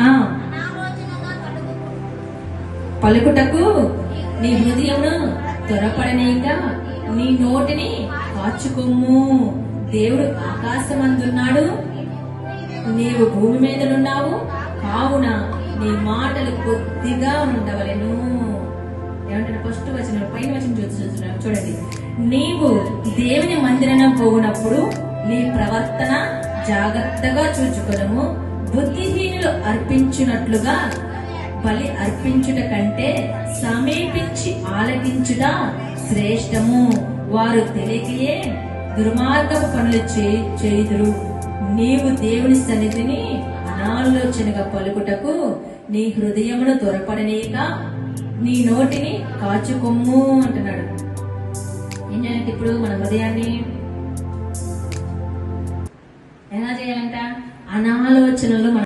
ఆ పలుకుటకు నీ హృదయమును త్వరపడనీక నీ నోటిని కాచుకొమ్ము. దేవుడు ఆకాశమందున్నాడు, నీవు భూమి మీదనున్నావు, కావున నీ మాటలు కొద్దిగా ఉండవలెను. ఏమంటారు? ఫస్ట్ వచనం, పైన వచనం చూస్తున్నాను చూడండి. నీవు దేవుని మందిరం పోవునప్పుడు నీ ప్రవర్తన జాగ్రత్తగా చూచుకొనము. బుద్ధిహీనులు అర్పించినట్లుగా బలి అర్పించుట కంటే సమీపించి ఆలకించుట శ్రేష్టము. వారు తెలియకయే దుర్మార్గపు పనులు చేయుదురు. నీవు దేవుని సన్నిధిని అనాలోచనగా పలుకుటకు నీ హృదయమును త్వరపడనీక నీ నోటిని కాచుకొమ్ము అంటున్నాడు. ఏం చేయాలంటే ఇప్పుడు మన హృదయాన్ని ఎలా చేయాలంట? అనాలోచనలు